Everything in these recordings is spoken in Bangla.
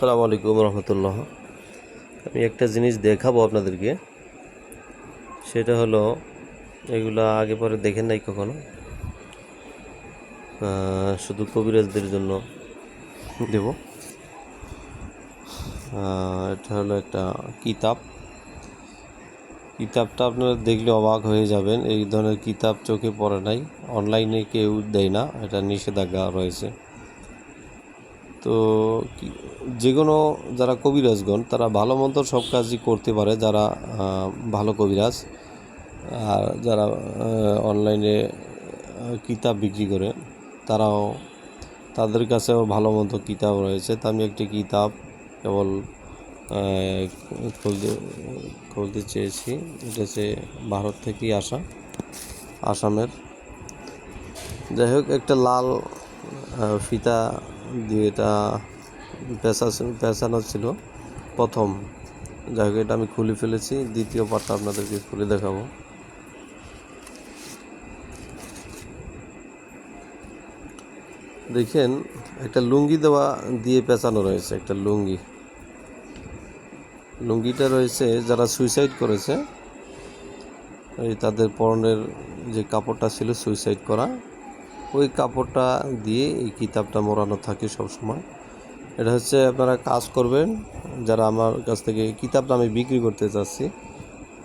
আসসালামু আলাইকুম রহমতুল্লাহ। আমি একটা জিনিস দেখাবো আপনাদেরকে, সেটা হলো এগুলা আগে পরে দেখেন নাই কখনো, শুধু কবিরাজদের জন্য দেব। এটা হলো একটা কিতাবটা আপনারা দেখলে অবাক হয়ে যাবেন। এই ধরনের কিতাব চোখে পড়ে নাই, অনলাইনে কেউ দেয় না, এটা নিষেধাজ্ঞা রয়েছে। তো যে কোনো যারা কবিরাজগণ তারা ভালো মন্দ সব কাজই করতে পারে, যারা ভালো কবিরাজ। আর যারা অনলাইনে কিতাব বিক্রি করে তাদের কাছেও ভালো মন্দ কিতাব রয়েছে। তা আমি একটি কিতাব কেবল খুলতে চেয়েছি। এটা হচ্ছে ভারত থেকেই আসা, আসামের। যাই হোক, একটা লাল ফিতা দিয়ে এটা পেঁচানো ছিল প্রথম। যাই হোক, এটা আমি খুলে ফেলেছি। দ্বিতীয় পার্টটা আপনাদেরকে খুলে দেখাবো। দেখেন, একটা লুঙ্গি দিয়ে পেঁচানো রয়েছে। একটা লুঙ্গিটা রয়েছে যারা সুইসাইড করেছে, এই তাদের পরনের যে কাপড়টা ছিল সুইসাইড করা, ওই কাপড়টা দিয়ে এই কিতাবটা মোড়ানো থাকে সবসময়। এটা হচ্ছে আপনারা কাজ করবেন যারা আমার কাছ থেকে কিতাবটা আমি বিক্রি করতে চাচ্ছি।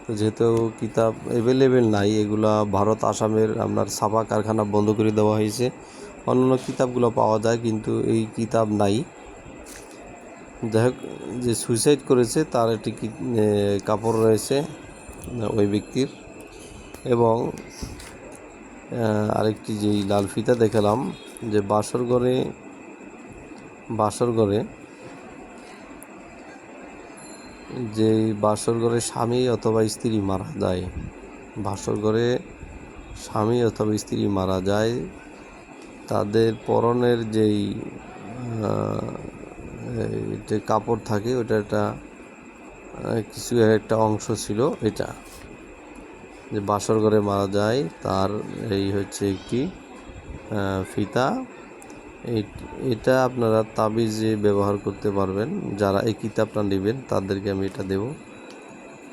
তো যেহেতু কিতাব অ্যাভেলেবেল নাই, এগুলা ভারত আসামের আপনার ছাপা কারখানা বন্ধ করে দেওয়া হয়েছে। অন্যান্য কিতাবগুলো পাওয়া যায়, কিন্তু এই কিতাব নাই। যাই হোক, যে সুইসাইড করেছে তার একটি কাপড় রয়েছে ওই ব্যক্তির, এবং আরেকটি যেই লাল ফিতা দেখালাম, যে বাসর ঘরে স্বামী অথবা স্ত্রী মারা যায়, তাদের পরনের যেই যে কাপড় থাকে, ওটা একটা অংশ ছিল। এটা যে বাসর ঘরে মারা যায় তার এই হচ্ছে একটি ফিতা। এটা আপনারা তাবিজে ব্যবহার করতে পারবেন। যারা এই কিতাবটা নেবেন তাদেরকে আমি এটা দেব।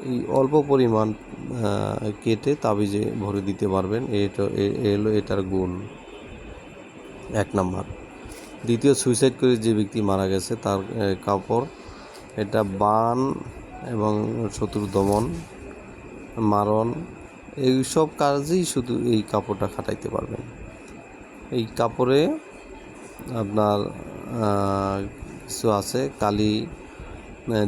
এই অল্প পরিমাণ কেটে তাবিজে ভরে দিতে পারবেন। এলো এটার গুণ, 1 নাম্বার। দ্বিতীয়, সুইসাইড করে যে ব্যক্তি মারা গেছে তার কাপড়, এটা বান এবং শত্রু দমন, মারণ, এইসব কাজেই শুধু এই কাপড়টা খাটাইতে পারবেন। এই কাপড়ে আপনার কিছু আছে, কালি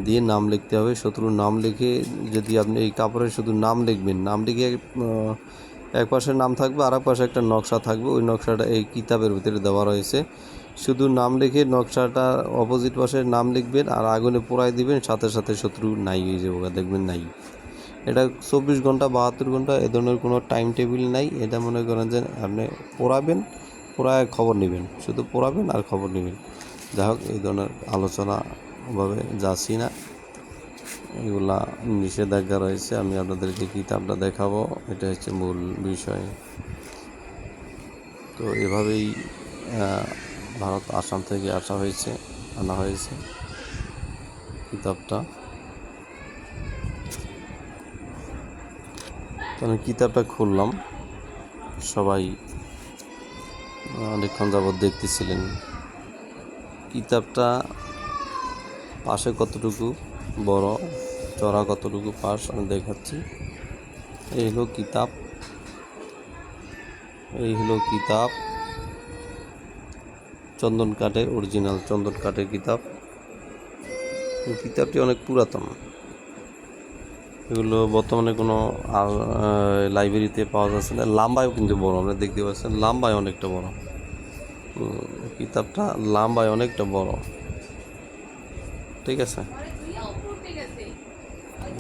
দিয়ে নাম লিখতে হবে। শত্রুর নাম লিখে, যদি আপনি এই কাপড়ে শুধু নাম লিখবেন, নাম লিখে এক পাশে নাম থাকবে, আর এক পাশে একটা নকশা থাকবে। ওই নকশাটা এই কিতাবের ভিতরে দেওয়া রয়েছে। শুধু নাম লিখে নকশাটা অপোজিট পাশে নাম লিখবেন আর আগুনে পোড়াই দিবেন, সাথে সাথে শত্রু নাই হয়ে যাবে, দেখবেন নাই। এটা 24 ঘন্টা 72 ঘন্টা এ ধরনের কোনো টাইম টেবিল নাই। এটা মনে করেন যে আপনি পোড়ায় খবর নেবেন, শুধু পোড়াবেন আর খবর নেবেন। যাই হোক, এই ধরনের আলোচনাভাবে যাচ্ছি না, এগুলা নিষেধাজ্ঞা রয়েছে। আমি আপনাদেরকে কিতাবটা দেখাবো, এটা হচ্ছে মূল বিষয়। তো এভাবেই ভারত আসাম থেকে আনা হয়েছে কিতাবটা। তো আমি কিতাবটা খুললাম, সবাই অনেকক্ষণ যাবৎ দেখতেছিলেন। কিতাবটা পাশে কতটুকু বড়, চড়া কতটুকু পাশ আমি দেখাচ্ছি। এই হলো কিতাব, চন্দন কাঠের, অরিজিনাল চন্দন কাঠের কিতাব। কিতাবটি অনেক পুরাতন। এগুলো বর্তমানে কোনো লাইব্রেরিতে পাওয়া যাচ্ছে না। লাম্বায় কিন্তু বড়, আপনি দেখতে পাচ্ছেন, লাম্বায় অনেকটা বড়। কিতাবটা লাম্বায় অনেকটা বড়, ঠিক আছে।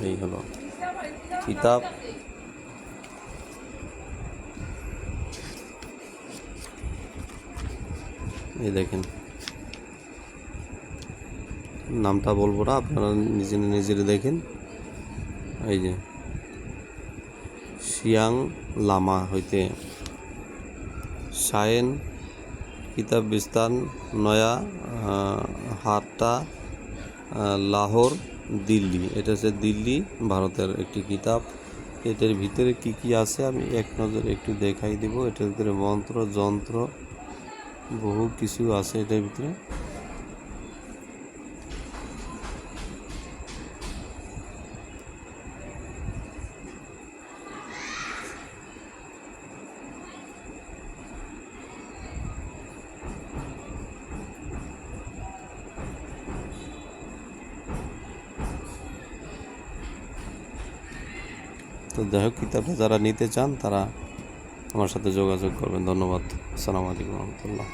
এই হলো কিতাব। এই দেখেন, নামটা বলবো না, আপনারা নিজেরা দেখেন। এই যে শিয়াং লামা হইতে সায়েন কিতাব বিস্তান নয়া হাট্টা লাহোর দিল্লি, এটা হচ্ছে দিল্লি ভারতের একটি কিতাব। এটার ভিতরে কি কি আছে আমি এক নজরে একটু দেখাই দিব। এটার ভিতরে মন্ত্র যন্ত্র বহু কিছু আছে এটার ভিতরে। তো যাই হোক, কিতাবটা যারা নিতে চান তারা আমার সাথে যোগাযোগ করবেন। ধন্যবাদ। আসসালামু আলাইকুম রহমতুল্লাহ।